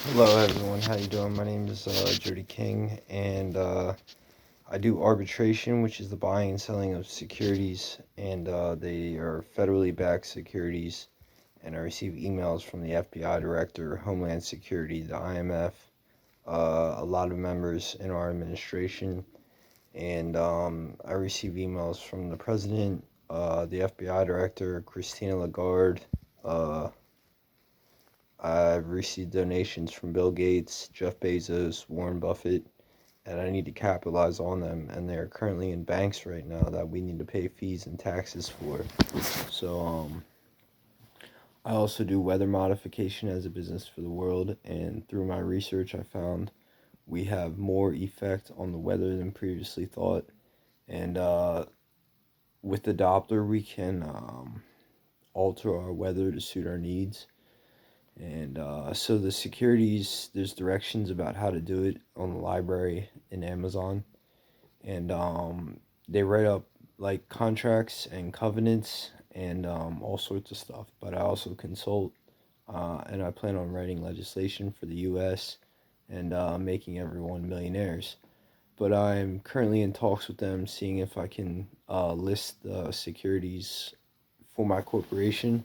Hello everyone, how you doing? My name is Jody King, and I do arbitration, which is the buying and selling of securities, and they are federally backed securities. And I receive emails from the FBI Director, Homeland Security, the IMF, a lot of members in our administration, and I receive emails from the President, the FBI Director, Christina Lagarde. Uh, I've received donations from Bill Gates, Jeff Bezos, Warren Buffett, and I need to capitalize on them. And they're currently in banks right now that we need to pay fees and taxes for. So, I also do weather modification as a business for the world. And through my research, I found we have more effect on the weather than previously thought. And with the Doppler, we can alter our weather to suit our needs. And so the securities, there's directions about how to do it on the library in Amazon. And they write up like contracts and covenants and all sorts of stuff. But I also consult and I plan on writing legislation for the US and making everyone millionaires. But I'm currently in talks with them, seeing if I can list the securities for my corporation,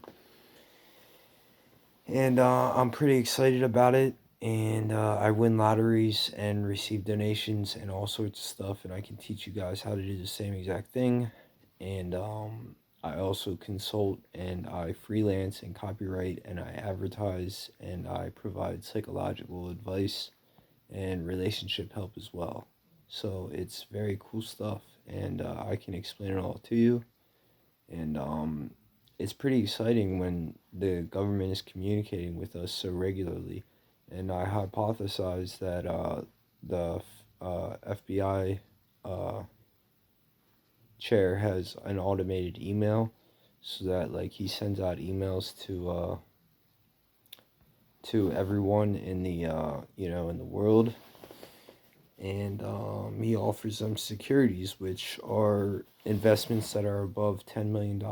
and I'm pretty excited about it. And I win lotteries and receive donations and all sorts of stuff, and I can teach you guys how to do the same exact thing. And I also consult and I freelance and copyright and I advertise and I provide psychological advice and relationship help as well. So it's very cool stuff, and I can explain it all to you. And it's pretty exciting when the government is communicating with us so regularly. And I hypothesize that the FBI uh, chair has an automated email, so that like he sends out emails to everyone in the in the world, and he offers them securities, which are investments that are above $10 million.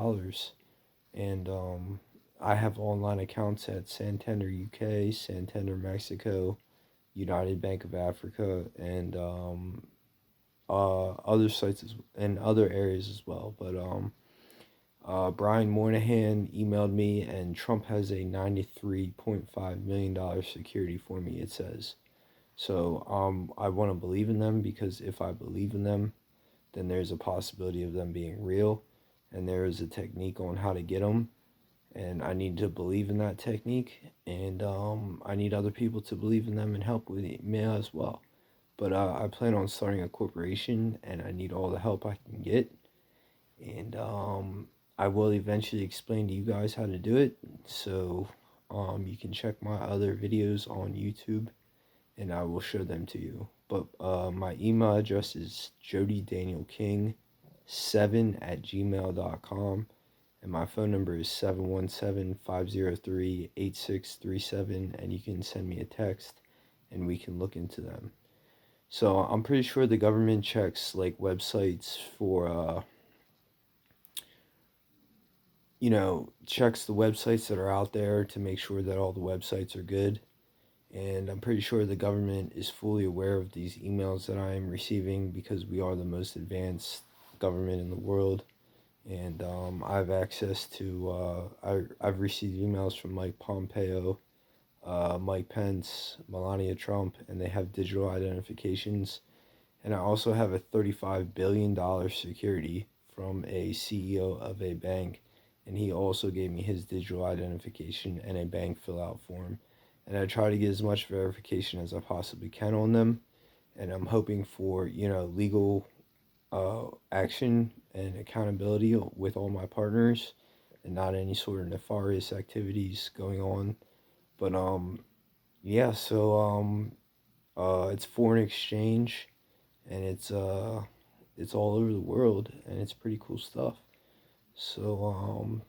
And I have online accounts at Santander UK, Santander Mexico, United Bank of Africa, and other sites and other areas as well. But Brian Moynihan emailed me, and Trump has a $93.5 million security for me, it says. So I want to believe in them, because if I believe in them, then there's a possibility of them being real, and there is a technique on how to get them, and I need to believe in that technique, and I need other people to believe in them and help with me as well. But I plan on starting a corporation, and I need all the help I can get, and I will eventually explain to you guys how to do it. So you can check my other videos on YouTube, and I will show them to you. But my email address is jodydanielking7@gmail.com. And my phone number is 717-503-8637, and you can send me a text and we can look into them. So I'm pretty sure the government checks like websites for checks the websites that are out there to make sure that all the websites are good. And I'm pretty sure the government is fully aware of these emails that I am receiving, because we are the most advanced government in the world. And I have access to, I've received emails from Mike Pompeo, Mike Pence, Melania Trump, and they have digital identifications. And I also have a $35 billion security from a CEO of a bank, and he also gave me his digital identification and a bank fill out form. And I try to get as much verification as I possibly can on them. And I'm hoping for, legal action and accountability with all my partners, and not any sort of nefarious activities going on. But yeah, so it's foreign exchange, and it's all over the world, and it's pretty cool stuff. So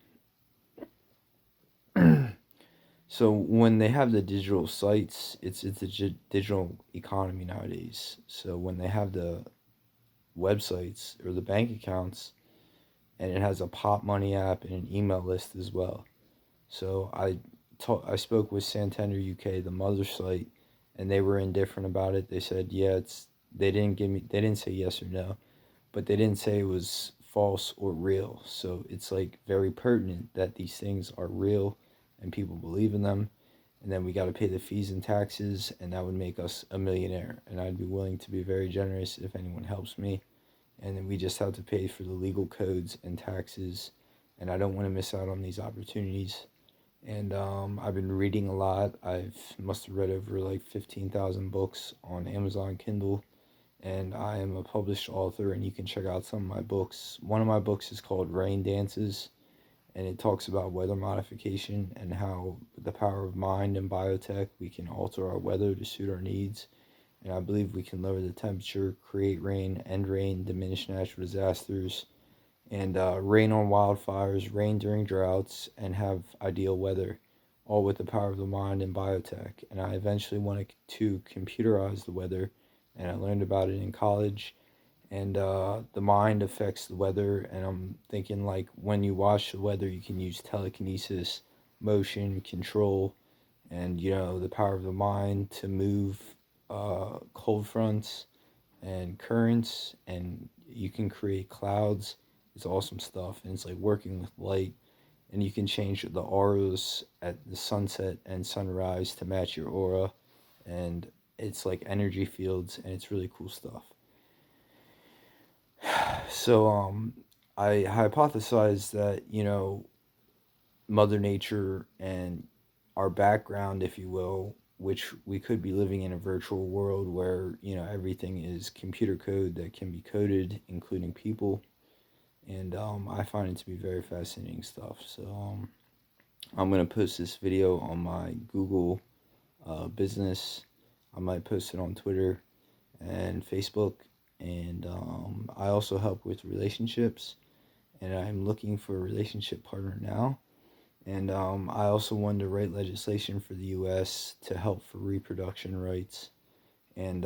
so when they have the digital sites, it's a digital economy nowadays. So when they have the websites or the bank accounts, and it has a Pop Money app and an email list as well. So I I spoke with Santander UK, the mother site, and they were indifferent about it. They said, yeah, it's they didn't say yes or no, but they didn't say it was false or real. So it's like very pertinent that these things are real and people believe in them. And then we got to pay the fees and taxes, and that would make us a millionaire. And I'd be willing to be very generous if anyone helps me. And then we just have to pay for the legal codes and taxes. And I don't want to miss out on these opportunities. And I've been reading a lot. I've must have read over like 15,000 books on Amazon Kindle, and I am a published author, and you can check out some of my books. One of my books is called Rain Dances, and it talks about weather modification and how the power of mind and biotech, we can alter our weather to suit our needs. And I believe we can lower the temperature, create rain, end rain, diminish natural disasters, and rain on wildfires, rain during droughts, and have ideal weather, all with the power of the mind and biotech. And I eventually wanted to computerize the weather, and I learned about it in college. And the mind affects the weather, and I'm thinking like when you watch the weather, you can use telekinesis, motion, control, and the power of the mind to move cold fronts and currents, and you can create clouds. It's awesome stuff, and it's like working with light, and you can change the auras at the sunset and sunrise to match your aura, and it's like energy fields, and it's really cool stuff. So I hypothesize that Mother Nature and our background, if you will, which we could be living in a virtual world where everything is computer code that can be coded, including people, and I find it to be very fascinating stuff. So I'm gonna post this video on my Google business. I might post it on Twitter and Facebook, and I also help with relationships, and I'm looking for a relationship partner now. And I also wanted to write legislation for the U.S. to help for reproduction rights, and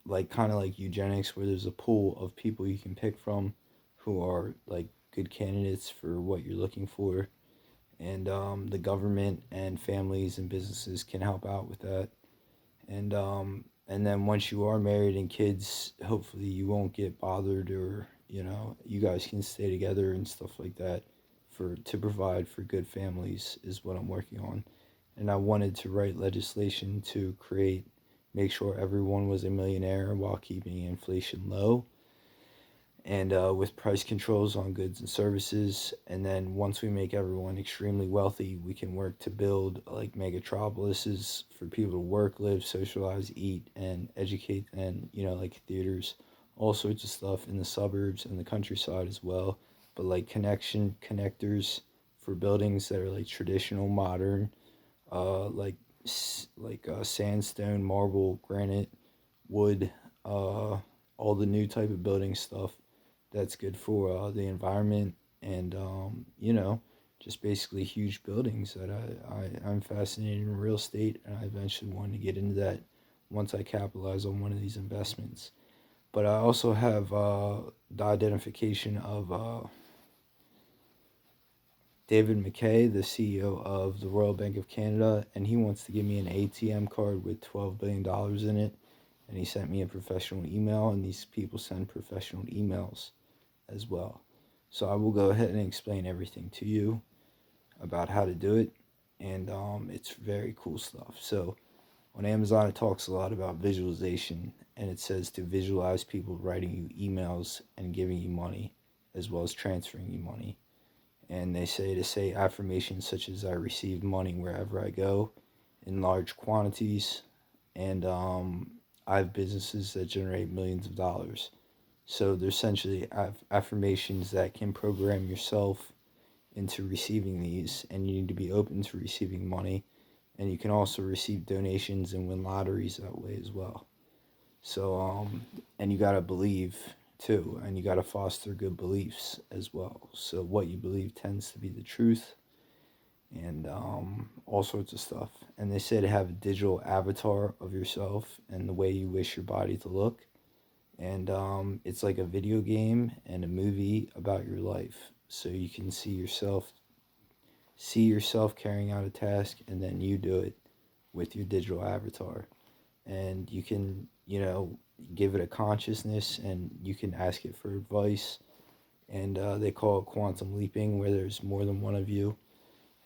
like kind of like eugenics, where there's a pool of people you can pick from who are like good candidates for what you're looking for, and the government and families and businesses can help out with that. And then once you are married and kids, hopefully you won't get bothered, or you guys can stay together and stuff like that, for to provide for good families is what I'm working on. And I wanted to write legislation to make sure everyone was a millionaire while keeping inflation low, and with price controls on goods and services. And then once we make everyone extremely wealthy, we can work to build like megatropolises for people to work, live, socialize, eat, and educate, and like theaters, all sorts of stuff in the suburbs and the countryside as well. But like connectors for buildings that are like traditional, modern, like sandstone, marble, granite, wood, all the new type of building stuff that's good for the environment, and just basically huge buildings that I'm fascinated in real estate, and I eventually wanted to get into that once I capitalize on one of these investments. But I also have the identification of David McKay, the CEO of the Royal Bank of Canada, and he wants to give me an ATM card with $12 billion in it, and he sent me a professional email, and these people send professional emails as well. So I will go ahead and explain everything to you about how to do it, and it's very cool stuff. So on Amazon, it talks a lot about visualization, and it says to visualize people writing you emails and giving you money, as well as transferring you money. And they say to say affirmations such as I receive money wherever I go in large quantities, and I have businesses that generate millions of dollars. So they're essentially affirmations that can program yourself into receiving these, and you need to be open to receiving money, and you can also receive donations and win lotteries that way as well. So and you got to believe too, and you got to foster good beliefs as well. So what you believe tends to be the truth, and all sorts of stuff. And they say to have a digital avatar of yourself and the way you wish your body to look, and it's like a video game and a movie about your life, so you can see yourself see yourself carrying out a task, and then you do it with your digital avatar. And you can, give it a consciousness, and you can ask it for advice. And they call it quantum leaping, where there's more than one of you,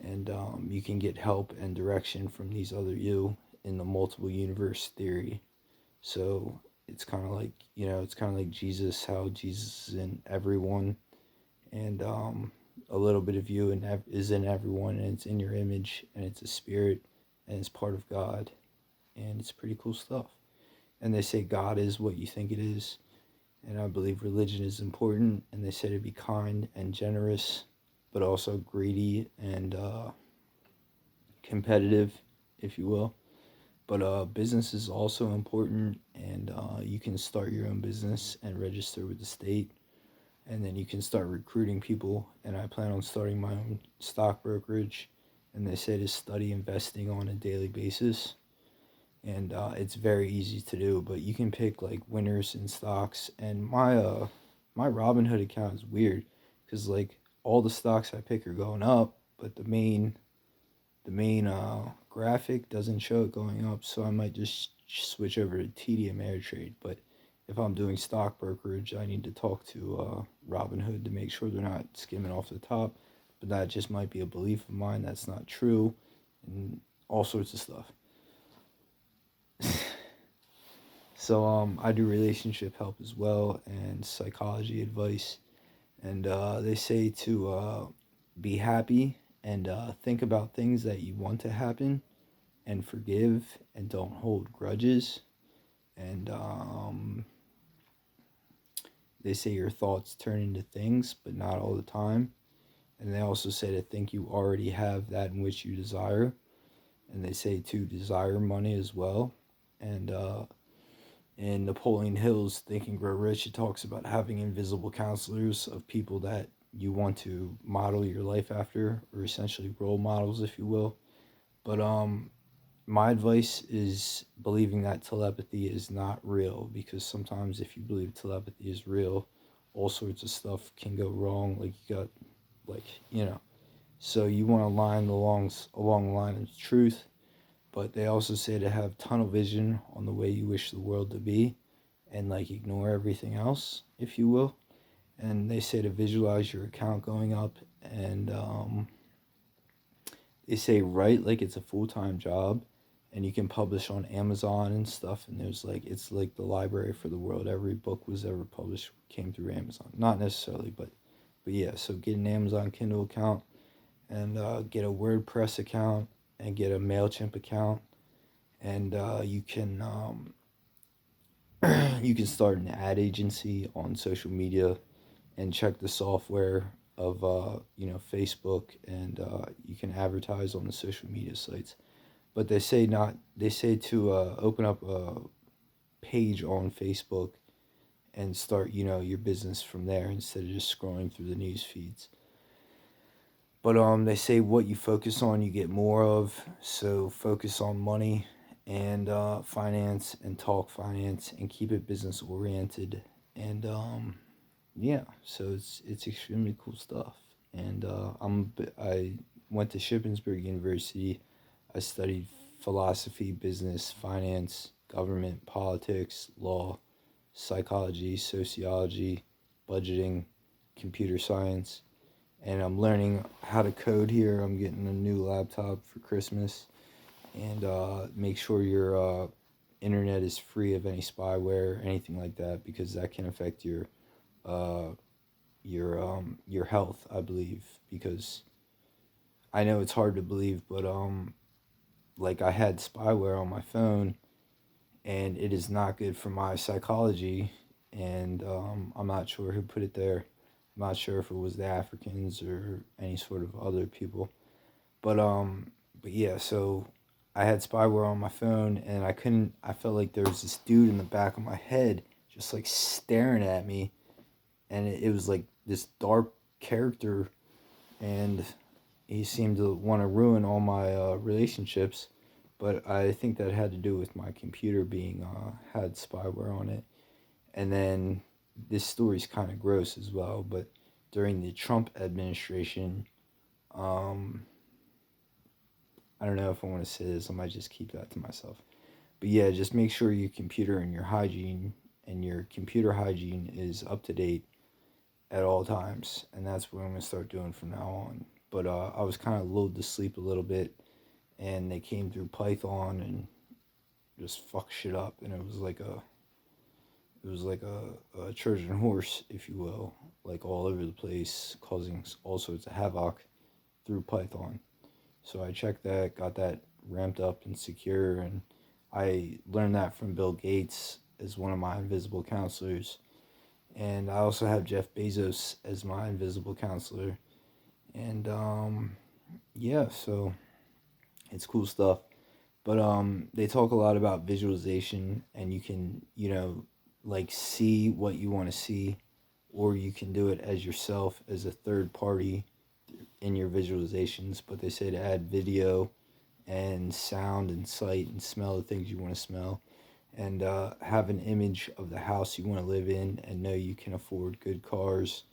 and you can get help and direction from these other you in the multiple universe theory. So it's kind of like, it's kind of like Jesus, how Jesus is in everyone, and a little bit of you is in everyone, and it's in your image, and it's a spirit, and it's part of God, and it's pretty cool stuff. And they say God is what you think it is, and I believe religion is important, and they say to be kind and generous, but also greedy and competitive, if you will. But business is also important, and you can start your own business and register with the state, and then you can start recruiting people. And I plan on starting my own stock brokerage, and they say to study investing on a daily basis, and it's very easy to do. But you can pick like winners in stocks, and my Robinhood account is weird because like all the stocks I pick are going up, but the main graphic doesn't show it going up, so I might just switch over to TD Ameritrade. But if I'm doing stock brokerage, I need to talk to Robinhood to make sure they're not skimming off the top. But that just might be a belief of mine that's not true, and all sorts of stuff. So I do relationship help as well and psychology advice, and they say to be happy and think about things that you want to happen and forgive and don't hold grudges. And they say your thoughts turn into things, but not all the time. And they also say to think you already have that in which you desire. And they say to desire money as well. And in Napoleon Hill's Think and Grow Rich, it talks about having invisible counselors of people that you want to model your life after, or essentially role models, if you will. But my advice is believing that telepathy is not real, because sometimes if you believe telepathy is real, all sorts of stuff can go wrong. Like you got, like, so you want to line along the line of truth. But they also say to have tunnel vision on the way you wish the world to be, and like ignore everything else, if you will. And they say to visualize your account going up, and they say write like it's a full-time job, and you can publish on Amazon and stuff, and there's like, it's like the library for the world. Every book was ever published came through Amazon. Not necessarily, but yeah. So get an Amazon Kindle account, and get a WordPress account, and get a MailChimp account, and you can you can start an ad agency on social media, and check the software of Facebook, and you can advertise on the social media sites. But they say to open up a page on Facebook and start your business from there instead of just scrolling through the news feeds. But they say what you focus on, you get more of. So focus on money and finance, and talk finance, and keep it business oriented. And yeah, so it's extremely cool stuff. And I went to Shippensburg University. I studied philosophy, business, finance, government, politics, law, psychology, sociology, budgeting, computer science, and I'm learning how to code here. I'm getting a new laptop for Christmas, and make sure your internet is free of any spyware or anything like that, because that can affect uh, your health, I believe. Because I know it's hard to believe, but like I had spyware on my phone, and it is not good for my psychology, and I'm not sure who put it there. I'm not sure if it was the Africans or any sort of other people. But yeah, so I had spyware on my phone, and I felt like there was this dude in the back of my head just like staring at me, and it was like this dark character, and he seemed to want to ruin all my relationships. But I think that had to do with my computer being had spyware on it. And then this story's kind of gross as well, but during the Trump administration, I don't know if I want to say this. I might just keep that to myself. But yeah, just make sure your computer and your computer hygiene is up to date at all times, and that's what I'm gonna start doing from now on. But I was kind of lulled to sleep a little bit, and they came through Python and just fuck shit up, and it was like a Trojan horse, if you will, like all over the place, causing all sorts of havoc through Python. So I checked that, got that ramped up and secure, and I learned that from Bill Gates as one of my invisible counselors. And I also have Jeff Bezos as my invisible counselor. And yeah, so it's cool stuff. But they talk a lot about visualization, and you can, like see what you want to see, or you can do it as yourself as a third party in your visualizations. But they say to add video and sound and sight and smell the things you want to smell, and have an image of the house you want to live in, and know you can afford good cars.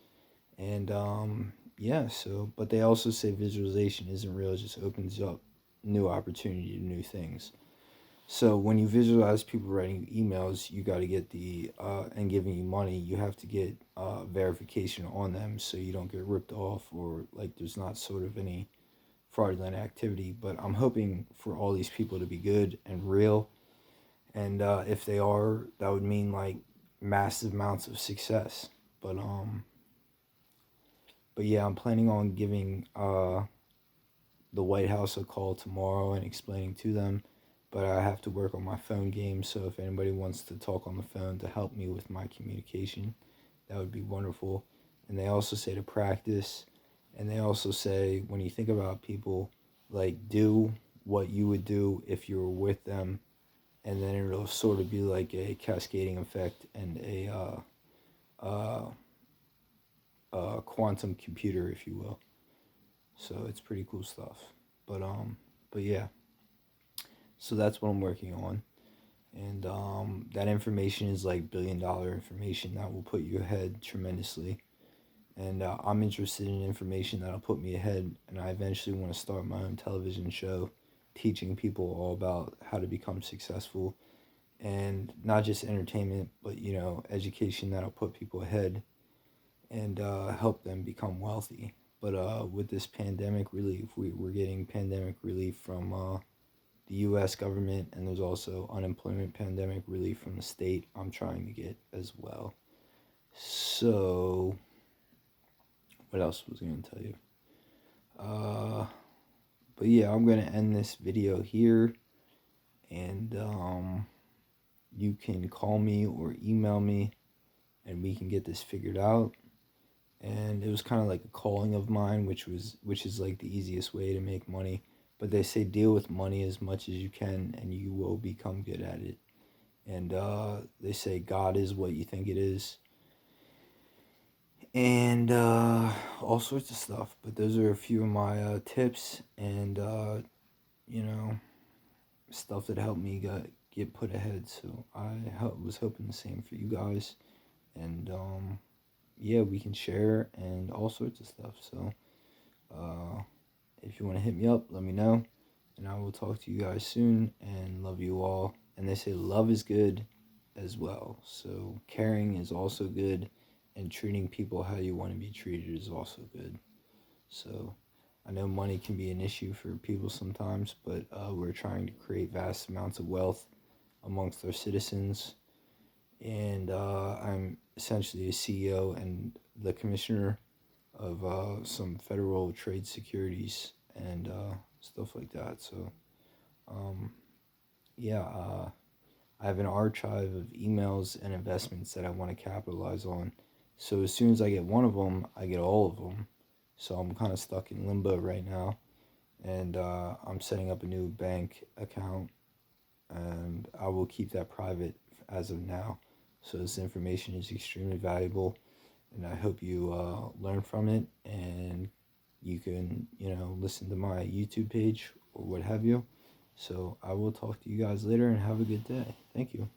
And yeah, so, but they also say visualization isn't real, it just opens up new opportunity to new things. So when you visualize people writing you emails, you got to get and giving you money, you have to get verification on them so you don't get ripped off, or like there's not sort of any fraudulent activity. But I'm hoping for all these people to be good and real. And if they are, that would mean like massive amounts of success. But yeah, I'm planning on giving the White House a call tomorrow and explaining to them. But I have to work on my phone game, so if anybody wants to talk on the phone to help me with my communication, that would be wonderful. And they also say to practice, and they also say when you think about people, like do what you would do if you were with them, and then it'll sort of be like a cascading effect and a quantum computer, if you will. So it's pretty cool stuff. But yeah, so that's what I'm working on, and that information is like $1 billion information that will put you ahead tremendously. And I'm interested in information that'll put me ahead, and I eventually want to start my own television show, teaching people all about how to become successful, and not just entertainment, but education that'll put people ahead and help them become wealthy. But with this pandemic relief, we're getting pandemic relief from the U.S. government, and there's also unemployment pandemic relief from the state I'm trying to get as well. So, what else was I going to tell you? But yeah, I'm going to end this video here, and you can call me or email me, and we can get this figured out. And it was kind of like a calling of mine, which is like the easiest way to make money. But they say deal with money as much as you can, and you will become good at it. And they say God is what you think it is, and all sorts of stuff. But those are a few of my tips and stuff that helped me get put ahead. So I was hoping the same for you guys, and yeah, we can share and all sorts of stuff. So if you want to hit me up, let me know, and I will talk to you guys soon, and love you all. And they say love is good as well, so caring is also good, and treating people how you want to be treated is also good. So I know money can be an issue for people sometimes, but we're trying to create vast amounts of wealth amongst our citizens. And I'm essentially a CEO and the commissioner of some federal trade securities and stuff like that. So, yeah, I have an archive of emails and investments that I want to capitalize on. So as soon as I get one of them, I get all of them. So I'm kind of stuck in limbo right now, and I'm setting up a new bank account, and I will keep that private as of now. So this information is extremely valuable, and I hope you learn from it, and you can, listen to my YouTube page or what have you. So I will talk to you guys later, and have a good day. Thank you.